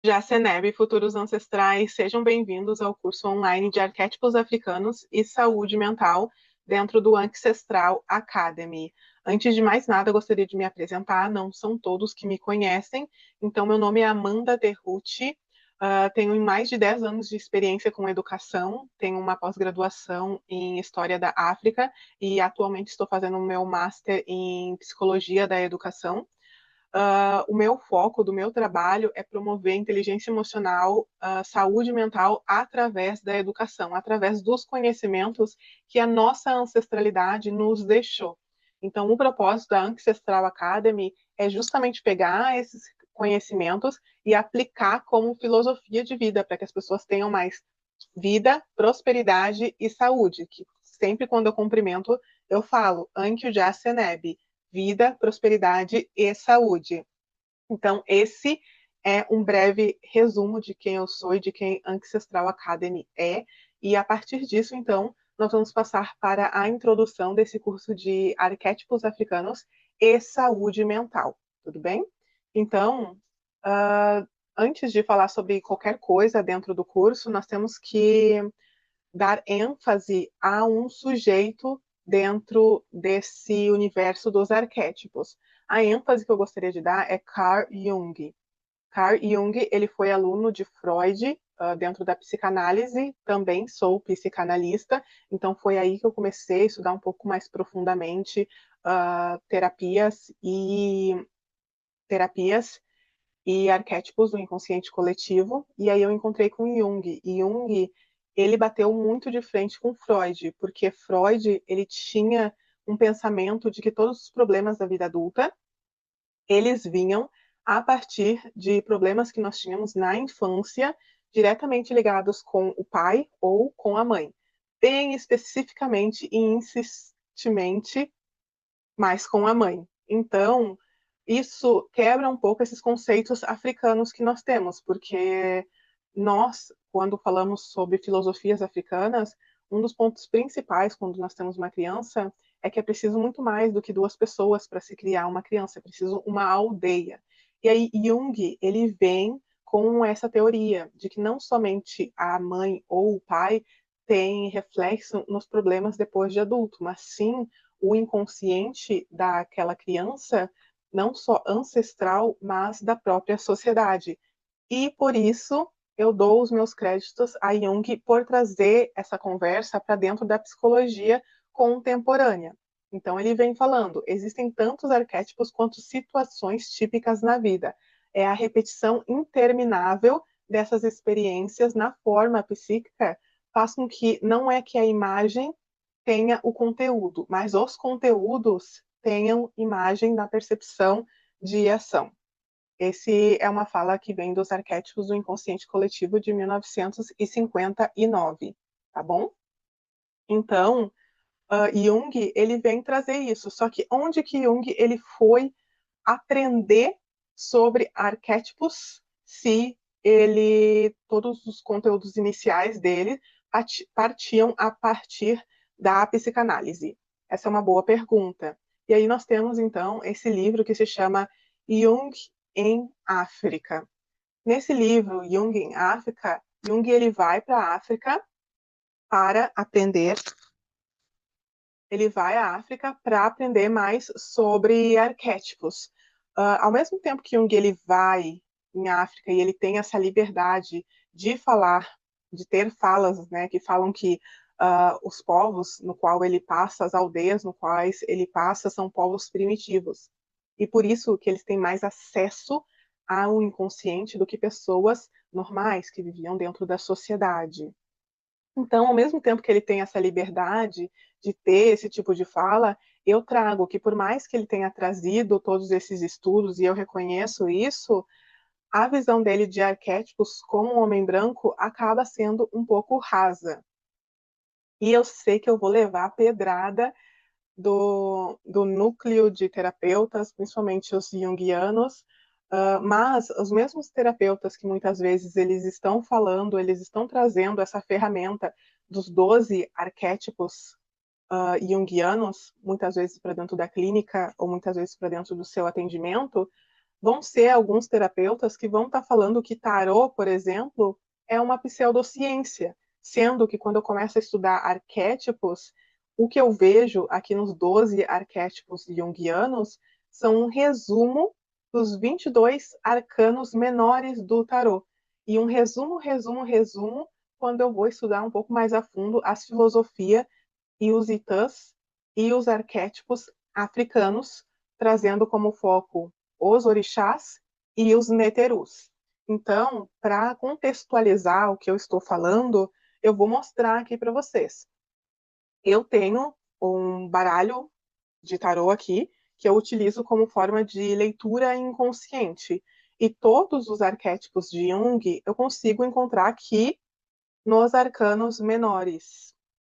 Já Seneb, futuros ancestrais, sejam bem-vindos ao curso online de Arquétipos Africanos e Saúde Mental dentro do Ancestral Academy. Antes de mais nada, gostaria de me apresentar, não são todos que me conhecem, então meu nome é Amanda Derruti, tenho mais de 10 anos de experiência com educação, tenho uma pós-graduação em História da África e atualmente estou fazendo o meu Master em Psicologia da Educação. O meu foco do meu trabalho é promover inteligência emocional, saúde mental através da educação, através dos conhecimentos que a nossa ancestralidade nos deixou. Então, o propósito da Ancestral Academy é justamente pegar esses conhecimentos e aplicar como filosofia de vida para que as pessoas tenham mais vida, prosperidade e saúde, que sempre quando eu cumprimento, eu falo Ankyo Seneb, vida, prosperidade e saúde. Então, esse é um breve resumo de quem eu sou e de quem Ancestral Academy é, e a partir disso, então, nós vamos passar para a introdução desse curso de arquétipos africanos e saúde mental, tudo bem? Então, antes de falar sobre qualquer coisa dentro do curso, nós temos que dar ênfase a um sujeito dentro desse universo dos arquétipos. A ênfase que eu gostaria de dar é Carl Jung. Carl Jung, ele foi aluno de Freud, dentro da psicanálise, também sou psicanalista, então foi aí que eu comecei a estudar um pouco mais profundamente terapias e arquétipos do inconsciente coletivo, e aí eu encontrei com Jung, e Jung, ele bateu muito de frente com Freud, porque Freud, ele tinha um pensamento de que todos os problemas da vida adulta, eles vinham a partir de problemas que nós tínhamos na infância, diretamente ligados com o pai ou com a mãe, bem especificamente e insistentemente, mais com a mãe. Então, isso quebra um pouco esses conceitos africanos que nós temos, porque nós, quando falamos sobre filosofias africanas, um dos pontos principais quando nós temos uma criança é que é preciso muito mais do que duas pessoas para se criar uma criança, é preciso uma aldeia. E aí Jung, ele vem com essa teoria de que não somente a mãe ou o pai têm reflexo nos problemas depois de adulto, mas sim o inconsciente daquela criança, não só ancestral, mas da própria sociedade. E por isso eu dou os meus créditos a Jung por trazer essa conversa para dentro da psicologia contemporânea. Então ele vem falando, existem tantos arquétipos quanto situações típicas na vida. É a repetição interminável dessas experiências na forma psíquica faz com que não é que a imagem tenha o conteúdo, mas os conteúdos tenham imagem na percepção de ação. Esse é uma fala que vem dos arquétipos do inconsciente coletivo de 1959, tá bom? Então, Jung, ele vem trazer isso, só que onde que Jung ele foi aprender sobre arquétipos se todos os conteúdos iniciais dele partiam a partir da psicanálise? Essa é uma boa pergunta. E aí nós temos, então, esse livro que se chama Jung em África. Nesse livro, Jung em África, Jung ele vai para a África para aprender, ele vai à África para aprender mais sobre arquétipos. Ao mesmo tempo que Jung ele vai em África e ele tem essa liberdade de falar, de ter falas, né, que falam que os povos no qual ele passa, as aldeias no quais ele passa, são povos primitivos. E por isso que eles têm mais acesso ao inconsciente do que pessoas normais que viviam dentro da sociedade. Então, ao mesmo tempo que ele tem essa liberdade de ter esse tipo de fala, eu trago que, por mais que ele tenha trazido todos esses estudos, e eu reconheço isso, a visão dele de arquétipos como um homem branco acaba sendo um pouco rasa. E eu sei que eu vou levar a pedrada do núcleo de terapeutas, principalmente os junguianos, mas os mesmos terapeutas que muitas vezes eles estão falando, eles estão trazendo essa ferramenta dos 12 arquétipos junguianos, muitas vezes para dentro da clínica ou muitas vezes para dentro do seu atendimento, vão ser alguns terapeutas que vão estar falando que tarô, por exemplo, é uma pseudociência, sendo que quando eu começo a estudar arquétipos, o que eu vejo aqui nos 12 arquétipos junguianos são um resumo dos 22 arcanos menores do tarô. E um resumo, quando eu vou estudar um pouco mais a fundo as filosofias e os itãs e os arquétipos africanos, trazendo como foco os orixás e os neterus. Então, para contextualizar o que eu estou falando, eu vou mostrar aqui para vocês. Eu tenho um baralho de tarô aqui que eu utilizo como forma de leitura inconsciente. E todos os arquétipos de Jung eu consigo encontrar aqui nos arcanos menores,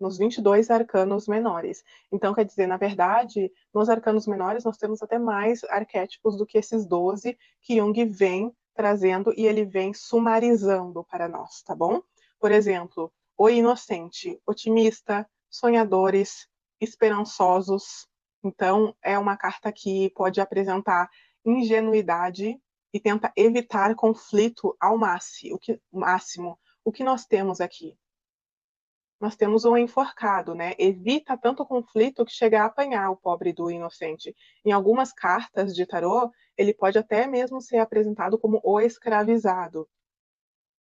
nos 22 arcanos menores. Então, quer dizer, na verdade, nos arcanos menores nós temos até mais arquétipos do que esses 12 que Jung vem trazendo e ele vem sumarizando para nós, tá bom? Por exemplo, o inocente, otimista, sonhadores, esperançosos. Então, é uma carta que pode apresentar ingenuidade e tenta evitar conflito ao máximo. O que nós temos aqui? Nós temos um enforcado, né? Evita tanto conflito que chega a apanhar o pobre do inocente. Em algumas cartas de tarô, ele pode até mesmo ser apresentado como o escravizado.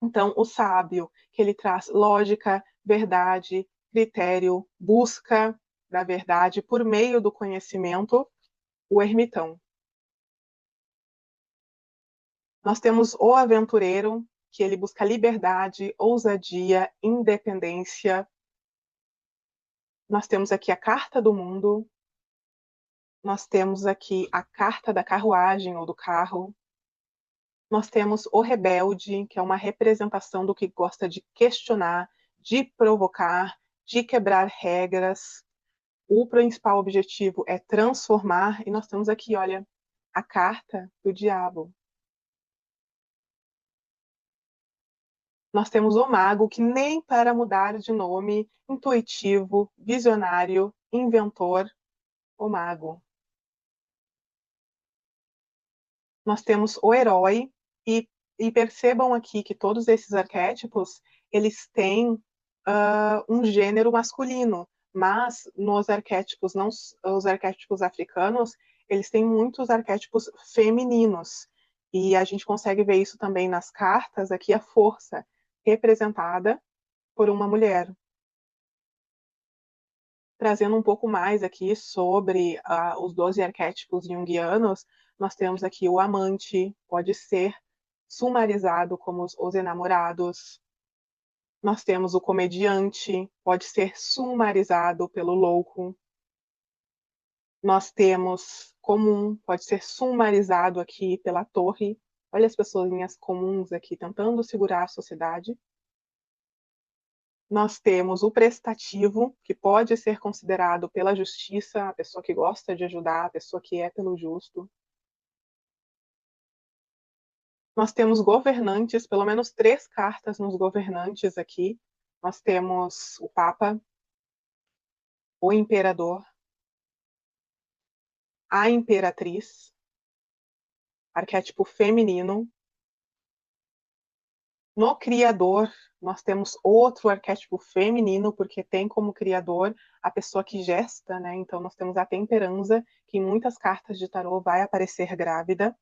Então, o sábio, que ele traz lógica, verdade, critério, busca da verdade por meio do conhecimento, o ermitão. Nós temos o aventureiro, que ele busca liberdade, ousadia, independência. Nós temos aqui a carta do mundo, nós temos aqui a carta da carruagem ou do carro, nós temos o rebelde, que é uma representação do que gosta de questionar, de provocar, de quebrar regras. O principal objetivo é transformar, e nós temos aqui, olha, a carta do diabo. Nós temos o mago, que nem para mudar de nome, intuitivo, visionário, inventor, o mago. Nós temos o herói, e percebam aqui que todos esses arquétipos, eles têm um gênero masculino, mas nos arquétipos, não, os arquétipos africanos, eles têm muitos arquétipos femininos, e a gente consegue ver isso também nas cartas, aqui a força representada por uma mulher. Trazendo um pouco mais aqui sobre os 12 arquétipos junguianos, nós temos aqui o amante, pode ser sumarizado como os enamorados. Nós temos o comediante, pode ser sumarizado pelo louco. Nós temos comum, pode ser sumarizado aqui pela torre. Olha as pessoinhas comuns aqui tentando segurar a sociedade. Nós temos o prestativo, que pode ser considerado pela justiça, a pessoa que gosta de ajudar, a pessoa que é pelo justo. Nós temos governantes, pelo menos 3 cartas nos governantes aqui. Nós temos o Papa, o Imperador, a Imperatriz, arquétipo feminino. No Criador, nós temos outro arquétipo feminino, porque tem como Criador a pessoa que gesta, né? Então nós temos a Temperança, que em muitas cartas de tarô vai aparecer grávida.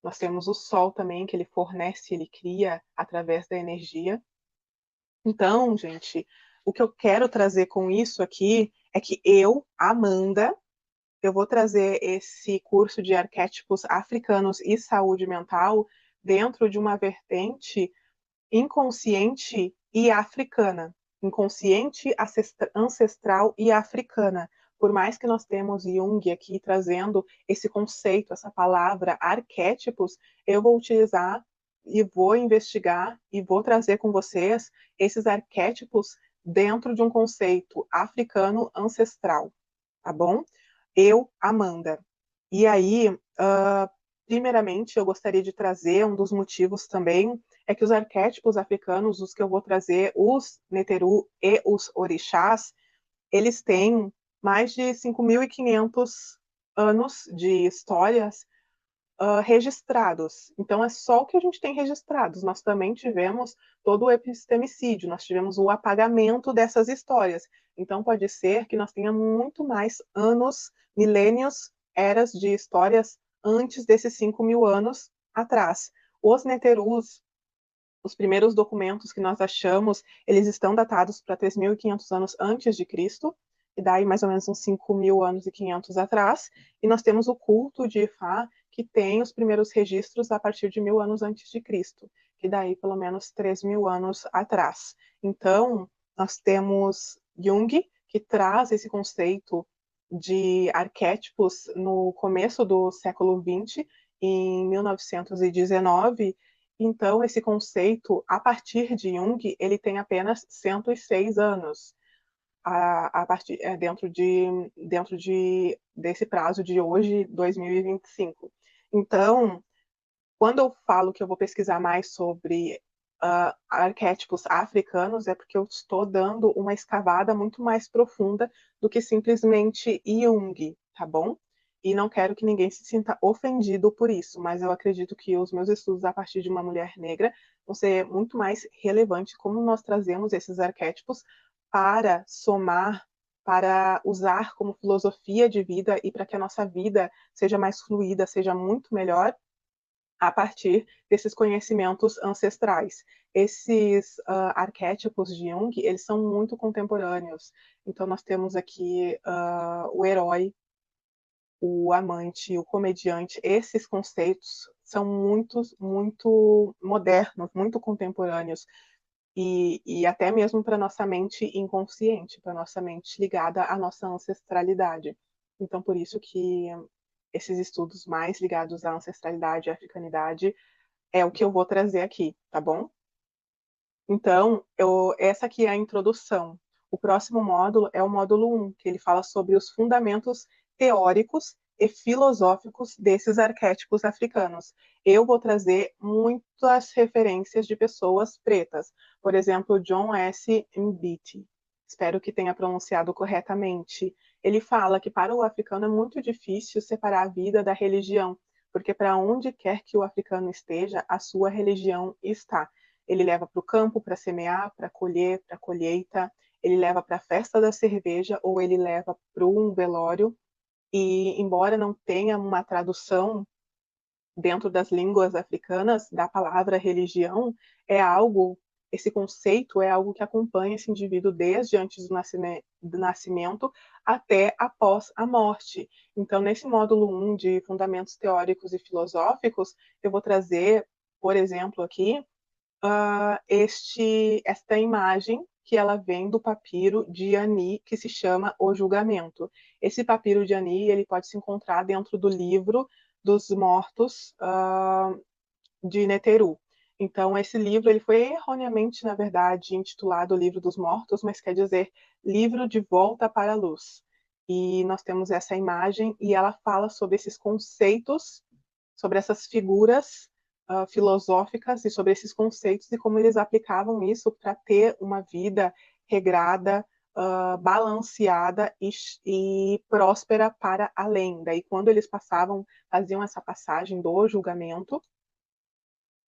Nós temos o Sol também, que ele fornece, ele cria através da energia. Então, gente, o que eu quero trazer com isso aqui é que eu, Amanda, eu vou trazer esse curso de arquétipos africanos e saúde mental dentro de uma vertente inconsciente e africana, inconsciente, ancestral e africana. Por mais que nós temos Jung aqui trazendo esse conceito, essa palavra arquétipos, eu vou utilizar e vou investigar e vou trazer com vocês esses arquétipos dentro de um conceito africano ancestral, tá bom? Eu, Amanda. E aí, primeiramente, eu gostaria de trazer um dos motivos também é que os arquétipos africanos, os que eu vou trazer, os Neteru e os orixás, eles têm mais de 5.500 anos de histórias registrados. Então, é só o que a gente tem registrados. Nós também tivemos todo o epistemicídio, nós tivemos o apagamento dessas histórias. Então, pode ser que nós tenhamos muito mais anos, milênios, eras de histórias antes desses 5.000 anos atrás. Os Neterus, os primeiros documentos que nós achamos, eles estão datados para 3.500 anos antes de Cristo, e daí mais ou menos uns 5.000 anos e 500 atrás, e nós temos o culto de Ifá, que tem os primeiros registros a partir de 1.000 anos antes de Cristo, que daí pelo menos 3.000 anos atrás. Então, nós temos Jung, que traz esse conceito de arquétipos no começo do século XX, em 1919. Então, esse conceito, a partir de Jung, ele tem apenas 106 anos, desse prazo de hoje, 2025. Então, quando eu falo que eu vou pesquisar mais sobre arquétipos africanos, é porque eu estou dando uma escavada muito mais profunda do que simplesmente Jung, tá bom? E não quero que ninguém se sinta ofendido por isso, mas eu acredito que os meus estudos a partir de uma mulher negra vão ser muito mais relevantes como nós trazemos esses arquétipos para somar, para usar como filosofia de vida e para que a nossa vida seja mais fluida, seja muito melhor a partir desses conhecimentos ancestrais. Esses arquétipos de Jung, eles são muito contemporâneos. Então, nós temos aqui o herói, o amante, o comediante. Esses conceitos são muito modernos, muito contemporâneos. E até mesmo para nossa mente inconsciente, para nossa mente ligada à nossa ancestralidade. Então, por isso que esses estudos mais ligados à ancestralidade e africanidade é o que eu vou trazer aqui, tá bom? Então, essa aqui é a introdução. O próximo módulo é o módulo 1, que ele fala sobre os fundamentos teóricos e filosóficos desses arquétipos africanos. Eu vou trazer muitas referências de pessoas pretas, por exemplo, John S. Mbiti. Espero que tenha pronunciado corretamente. Ele fala que para o africano é muito difícil separar a vida da religião, porque para onde quer que o africano esteja, a sua religião está. Ele leva para o campo para semear, para colher, para colheita, ele leva para a festa da cerveja ou ele leva para um velório. E, embora não tenha uma tradução dentro das línguas africanas da palavra religião, é algo, esse conceito é algo que acompanha esse indivíduo desde antes do nascimento até após a morte. Então, nesse módulo 1 de Fundamentos Teóricos e Filosóficos, eu vou trazer, por exemplo, aqui, esta imagem que ela vem do papiro de Ani, que se chama O Julgamento. Esse papiro de Ani ele pode se encontrar dentro do livro dos mortos de Neteru. Então, esse livro ele foi erroneamente, na verdade, intitulado Livro dos Mortos, mas quer dizer Livro de Volta para a Luz. E nós temos essa imagem e ela fala sobre esses conceitos, sobre essas figuras filosóficas e sobre esses conceitos e como eles aplicavam isso para ter uma vida regrada, balanceada e próspera para além. Daí, quando eles faziam essa passagem do julgamento,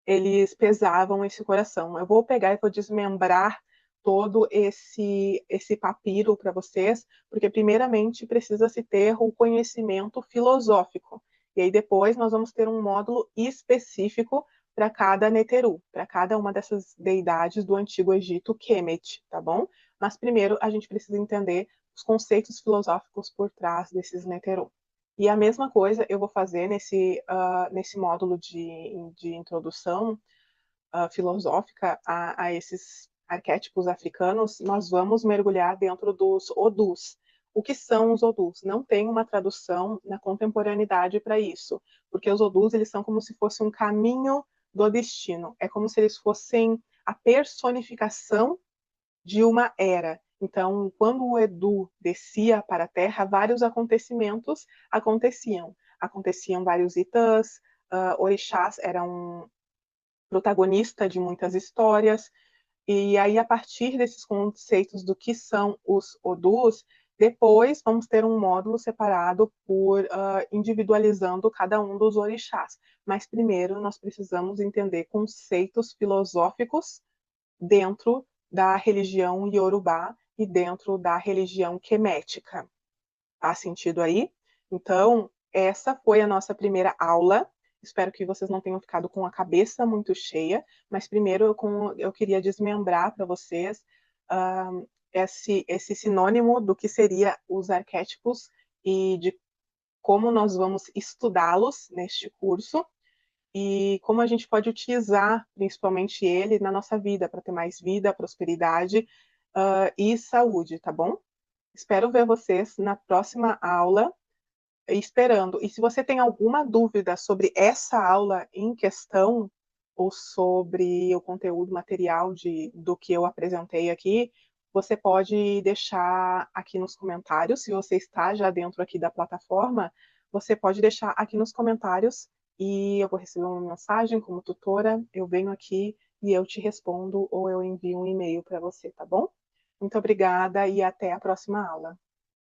eles pesavam esse coração. Eu vou pegar e vou desmembrar todo esse papiro para vocês, porque primeiramente precisa se ter o conhecimento filosófico. E aí depois nós vamos ter um módulo específico para cada Neteru, para cada uma dessas deidades do Antigo Egito, Kemet, tá bom? Mas primeiro a gente precisa entender os conceitos filosóficos por trás desses Neteru. E a mesma coisa eu vou fazer nesse módulo de introdução filosófica a esses arquétipos africanos. Nós vamos mergulhar dentro dos Odus. O que são os Odus? Não tem uma tradução na contemporaneidade para isso, porque os Odus eles são como se fosse um caminho do destino. É como se eles fossem a personificação de uma era. Então, quando o Edu descia para a Terra, vários acontecimentos aconteciam. Aconteciam vários Itãs, orixás eram protagonista de muitas histórias, e aí, a partir desses conceitos do que são os Odus, Depois, vamos ter um módulo separado por individualizando cada um dos orixás. Mas primeiro, nós precisamos entender conceitos filosóficos dentro da religião Yorubá e dentro da religião quemética. Faz sentido aí? Então, essa foi a nossa primeira aula. Espero que vocês não tenham ficado com a cabeça muito cheia, mas primeiro eu queria desmembrar para vocês esse sinônimo do que seria os arquétipos e de como nós vamos estudá-los neste curso e como a gente pode utilizar principalmente ele na nossa vida para ter mais vida, prosperidade e saúde, tá bom? Espero ver vocês na próxima aula, esperando. E se você tem alguma dúvida sobre essa aula em questão, ou sobre o conteúdo material do que eu apresentei aqui, você pode deixar aqui nos comentários. Se você está já dentro aqui da plataforma, você pode deixar aqui nos comentários e eu vou receber uma mensagem como tutora, eu venho aqui e eu te respondo ou eu envio um e-mail para você, tá bom? Muito obrigada e até a próxima aula.